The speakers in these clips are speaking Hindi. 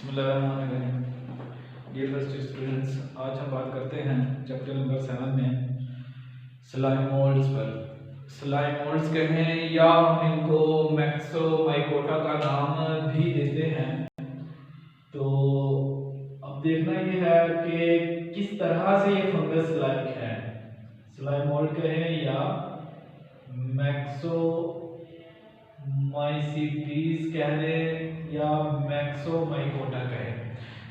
बिस्मिल्लाहिर्रहमानिर्रहीम। डियर फर्स्ट स्टूडेंट्स, आज हम बात करते हैं चैप्टर नंबर 7 में स्लाइम मोल्ड्स पर। स्लाइम मोल्ड्स कहें या हम इनको मैक्सोमाइकोटा का नाम भी देते हैं। तो अब देखना ये है कि किस तरह से ये फंगस लाइक है। स्लाइम मोल्ड कहें या मैक्सोमाइसीटीज कह दें या मैक्सोमाइकोटा कहें।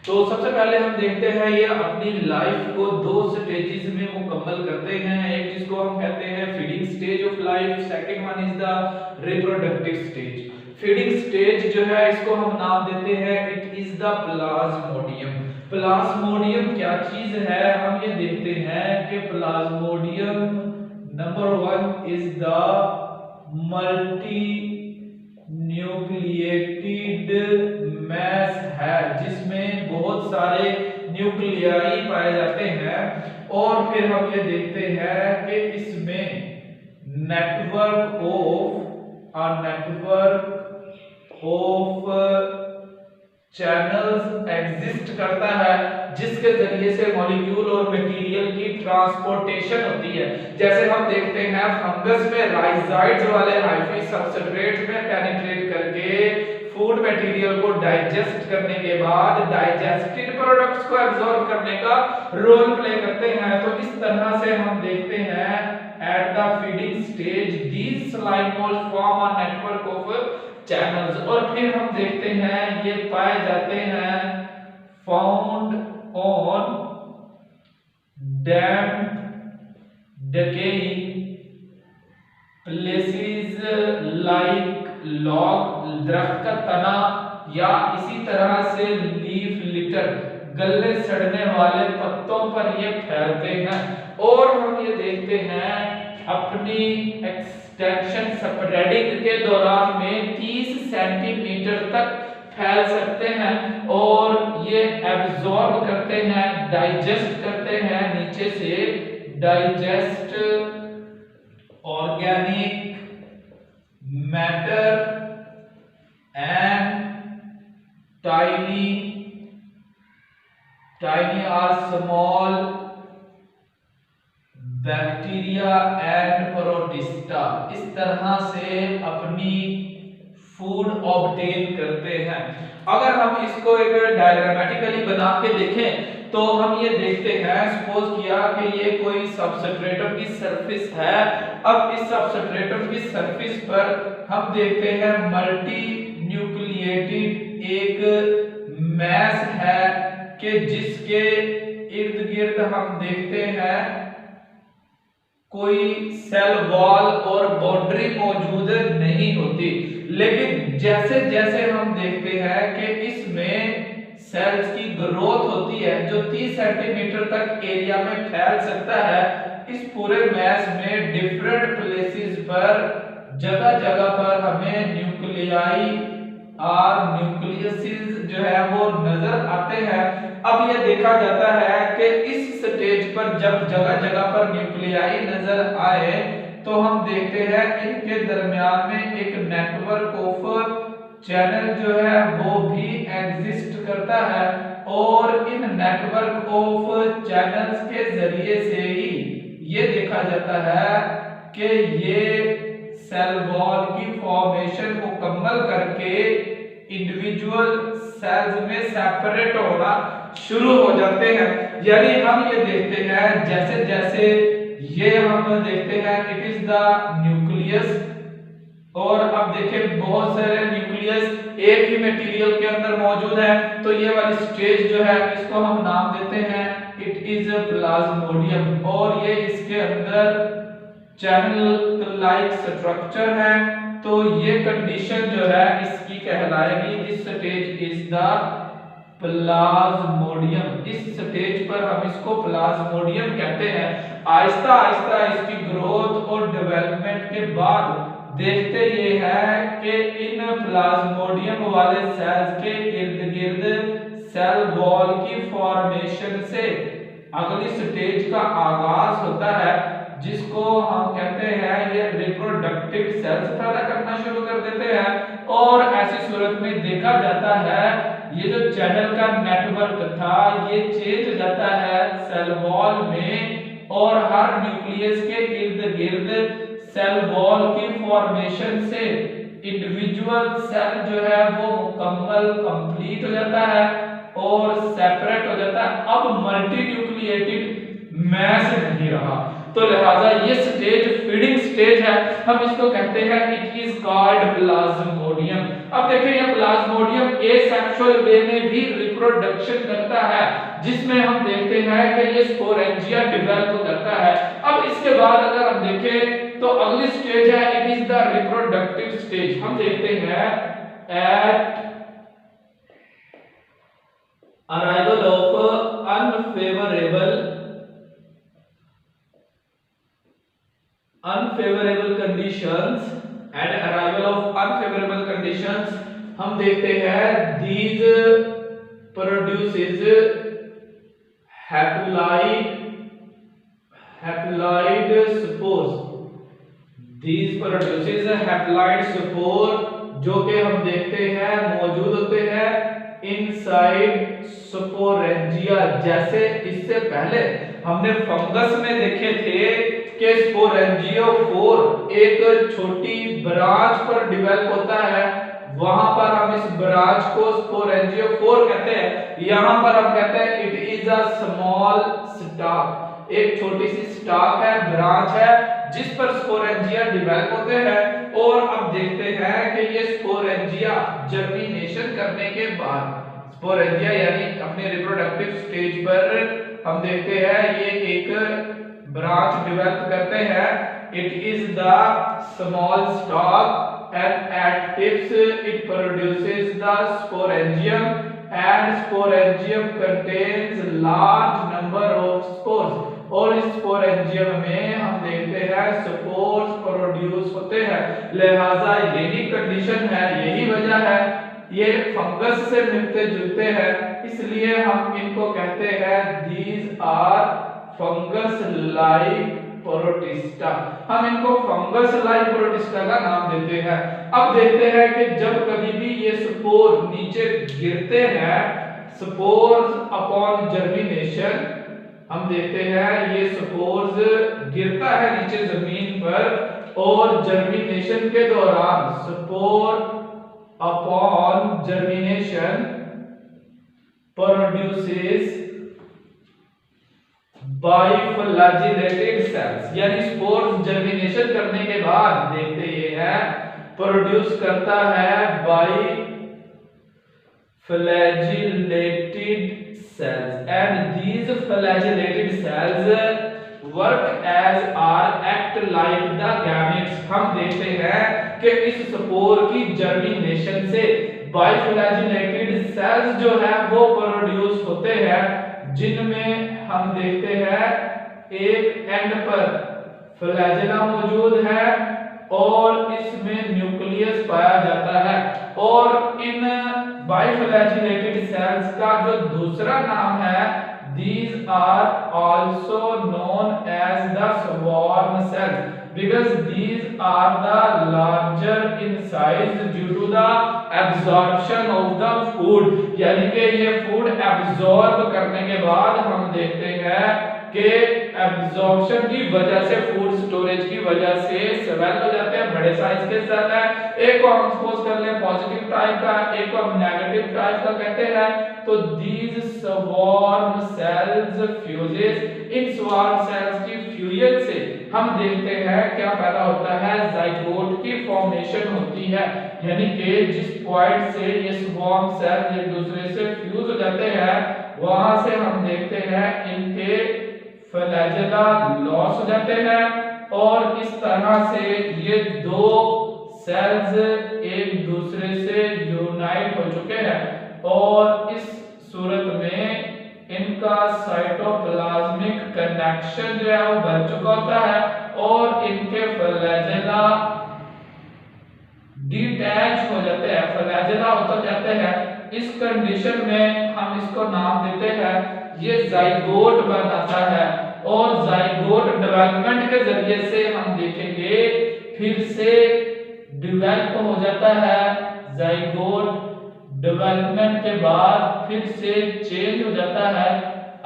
तो सबसे पहले हम देखते हैं ये अपनी लाइफ को दो स्टेजेस में मुकम्मल करते हैं। एक जिसको हम कहते हैं feeding stage of life, second one is the reproductive stage. Feeding stage जो है इसको हम नाम देते हैं it is the plasmodium. Plasmodium क्या चीज है हम ये देखते हैं कि plasmodium number 1 is the multinucleated mass है जिसमें बहुत सारे न्यूक्लियाई पाए जाते हैं। और फिर हम ये देखते हैं कि इसमें नेटवर्क ऑफ चैनल्स एग्जिस्ट करता है जिसके जरिए से मॉलिक्यूल और मटेरियल की ट्रांसपोर्टेशन होती है। जैसे हम देखते हैं फंगस में राइजाइड्स वाले हाइफी सबस्ट्रेट में पेनिट्रेट करके फूड मटेरियल को डाइजेस्ट करने के बाद डाइजेस्टेड प्रोडक्ट्स को एब्जॉर्ब करने का रोल प्ले करते हैं। तो इस तरह से हम देखते हैं at the feeding stage these slime moulds form a network of channels. और फिर हम देखते हैं ये पाए जाते हैं found on damp decaying places like log, दरख्त का तना, या इसी तरह से लीफ लिटर, गलने सड़ने वाले पत्तों पर ये फैलते हैं। और हम ये देखते हैं अपनी एक्सटेंशन स्प्रेडिंग के दौरान में 30 सेंटीमीटर तक फैल सकते हैं और ये एब्जॉर्ब करते हैं, डाइजेस्ट करते हैं, नीचे से digest organic matter and tiny और स्मॉल बैक्टीरिया एंड प्रोटिस्टा। इस तरह से अपनी फूड ऑब्टेन करते हैं। अगर हम इसको एक डायग्रामेटिकली बना के देखें तो हम ये देखते हैं, सपोज किया कि ये कोई सबस्ट्रेटम की सरफेस है। अब इस सबस्ट्रेटम की सरफेस पर हम देखते हैं मल्टी न्यूक्लिएटेड एक मैस है कि जिसके इर्द गिर्द हम देखते हैं कोई सेल वॉल और बाउंड्री मौजूद नहीं होती। लेकिन जैसे जैसे हम देखते हैं कि इसमें सेल्स की ग्रोथ होती है जो 30 सेंटीमीटर तक एरिया में फैल सकता है, इस पूरे मैस में डिफरेंट प्लेसेस पर जगह जगह पर हमें न्यूक्लियाई और न्यूक्लियसिस जो है वो नजर आते हैं। अब ये देखा जाता है कि इस स्टेज पर जब जगह जगह पर न्यूक्लियाई नजर आए तो हम देखते हैं इनके दरमियान में एक नेटवर्क ऑफ चैनल जो है वो भी एग्जिस्ट करता है। और इन नेटवर्क ऑफ चैनल्स के जरिए से ही ये देखा जाता है कि ये सेल वॉल की फॉर्मेशन मुकम्मल करके इंडिविजुअल सेल्स में सेपरेट होना शुरू हो जाते हैं। यानी हम ये देखते हैं जैसे जैसे ये हम देखते हैं इट इज द न्यूक्लियस। और अब देखें बहुत सारे न्यूक्लियस एक ही मटेरियल के अंदर मौजूद है। तो ये वाली स्टेज जो है इसको हम नाम देते हैं इट इज प्लाज्मोडियम। और ये इसके अंदर चैनल लाइक स्ट्रक्चर है। तो ये कंडीशन जो है इसकी कहलाएगी this stage is the plasmodium. इस स्टेज पर हम इसको प्लाज्मोडियम कहते हैं। आहिस्ता आहिस्ता इसकी ग्रोथ और डेवलपमेंट के बाद देखते ये है कि इन प्लाज्मोडियम वाले सेल्स के इर्द गिर्द सेल वॉल की फॉर्मेशन से अगली स्टेज का आगाज होता है जिसको हम कहते हैं ये रिप्रोडक्टिव सेल्स पैदा करना शुरू कर देते हैं। और ऐसी सूरत में देखा जाता है ये जो चैनल का नेटवर्क था ये चेंज हो जाता है सेल वॉल में, और हर न्यूक्लियस के इर्द गिर्द सेल वॉल की फॉर्मेशन से इंडिविजुअल सेल जो है वो मुकम्मल कंप्लीट हो जाता है और सेपरेट हो जाता है। अब मल्टी न्यूक्लिएटेड मैस नहीं रहा, तो लिहाजा ये स्टेज फीडिंग स्टेज है, हम इसको कहते हैं इट इज कॉल्ड प्लाज्मोडियम। अब देखिए ये प्लाज्मोडियम एसेक्सुअल वे में भी रिप्रोडक्शन करता है, जिसमें हम देखते हैं कि ये स्पोरेंजिया डेवलप करता है। अब इसके बाद अगर हम देखें तो अगली स्टेज है it is the reproductive stage. हम देखते हैं at arrival of unfavorable conditions and arrival of unfavorable conditions, हम देखते हैं these produces haploid spores, these produces haploid spore जो कि हम देखते हैं मौजूद होते हैं इनसाइड स्पोरेंजिया। जैसे इससे पहले हमने फंगस में देखे थे कि स्पोरेंजियोफोर एक छोटी ब्रांच पर डेवलप होता है, वहां पर हम इस ब्रांच को स्पोरेंजियोफोर कहते हैं। यहां पर हम कहते हैं it is a small stock, एक छोटी सी स्टॉक है, ब्रांच है जिस पर स्पोरेंजिया डेवलप होते हैं। और अब देखते हैं कि ये स्पोरेंजिया जर्मिनेशन करने के बाद स्पोरेंजिया यानी अपने रिप्रोडक्टिव स्टेज पर हम देखते हैं ये एक ब्रांच डेवलप करते हैं। It is the small stalk and at tips it produces the sporangium and sporangium contains large number of spores. और इस स्पोरेंजियम में हम देखते हैं स्पोर्स प्रोड्यूस होते हैं। लिहाजा यही कंडीशन है, यही वजह है, ये फंगस से मिलते जुलते हैं, इसलिए हम इनको कहते हैं these are fungus like protista. हम इनको फंगस लाइक प्रोटिस्टा का नाम देते हैं। अब देखते हैं कि जब कभी भी ये स्पोर नीचे गिरते हैं, स्पोर्स अपॉन जर्मिनेशन, हम देखते हैं ये स्पोर्स गिरता है नीचे जमीन पर और जर्मिनेशन के दौरान spore upon germination produces biflagellated cells, यानी स्पोर्स जर्मिनेशन करने के बाद देखते ये है प्रोड्यूस करता है बाइफ्लैजिलेटेड cells, and these flagellated cells work as or act like the gametes। हम देखते हैं कि इस स्पोर की जर्मिनेशन से बाइफ्लैजिलेटेड सेल्स जो है वो प्रोड्यूस होते हैं, जिनमें हम देखते हैं एक एंड पर फ्लैजेला मौजूद है और इसमें न्यूक्लियस पाया जाता है। और इन बाइफ्लैजिलेटेड सेल्स का जो दूसरा नाम है these are also known as the swarm cells because these are the larger in size due to the absorption of the food। यानी कि ये फूड एब्जॉर्ब करने के बाद हम देखते हैं कि एब्जॉर्प्शन की वजह से, फूड स्टोरेज की वजह से स्वेल हो जाते हैं, बड़े साइज के सेल है। एक को हम सपोज कर लें पॉजिटिव टाइप का, एक को हम नेगेटिव टाइप का कहते हैं। तो दीज स्वार्म सेल्स फ्यूजेस, इन स्वार्म सेल्स की फ्यूजन से हम देखते हैं क्या पैदा होता है, जाइगोट की फॉर्मेशन होती है। यानी कि जिस पॉइंट से ये स्वार्म सेल्स एक दूसरे से फ्यूज हो जाते हैं वहां से हम देखते हैं इनके फ्लैजेला लॉस हो जाते हैं और इस तरह से ये दो सेल्स एक दूसरे से यूनाइट हो चुके हैं और इस सूरत में इनका साइटोप्लाज्मिक कनेक्शन जो है वो बन चुका होता है और इनके फ्लैजेला डिटैच हो जाते हैं, फ्लैजेला उतर जाते हैं। इस कंडीशन में हम इसको नाम देते हैं, ये जाइगोट बनाता है और जाइगोट डेवलपमेंट के जरिए से हम देखेंगे फिर से डेवलप हो जाता है जाइगोट डेवलपमेंट के बाद फिर से चेंज हो जाता है।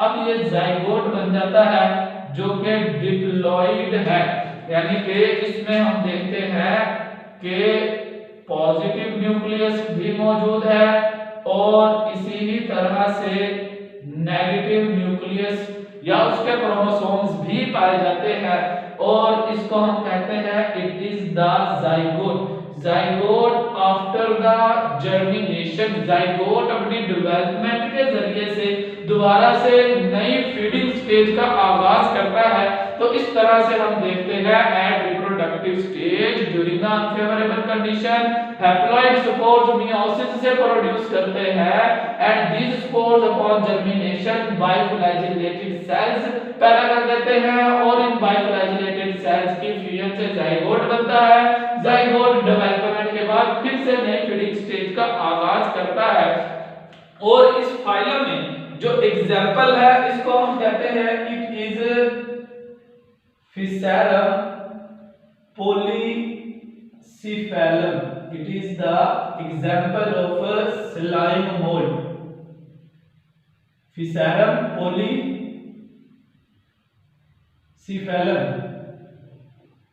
अब ये जाइगोट बन जाता है जो कि डिप्लॉइड है, यानी कि इसमें हम देखते हैं कि पॉजिटिव न्यूक्लियस भी मौजूद है और इसी ही तरह से नेगेटिव न्यूक्लियस या उसके क्रोमोसोम्स भी पाए जाते हैं और इसको हम कहते हैं it is the zygote. Zygote after the germination, zygote अपनी डेवलपमेंट के जरिए से दोबारा से नई फीडिंग स्टेज का आगाज करता है। तो इस तरह से हम देखते हैं at reproductive stage during the unfavourable condition haploid spores meiosis से प्रोड्यूस करते हैं and these spores upon germination biflagellated cells पैदा कर देते हैं और इन बाइफ्लैजिलेटेड सेल्स की फ्यूजन से जाइगोट बनता है। जाइगोट डेवलपमेंट के बाद फिर से नई फीडिंग स्टेज का आगाज करता है और इस फाइलम में जो एग्जाम्पल है इसको हम कहते हैं it is physarum polycephalum. It is the example of a slime mold. Fisarum polycephalum.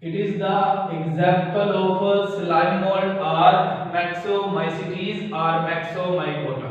It is the example of a slime mold or Maxomycetes or Maxomycota.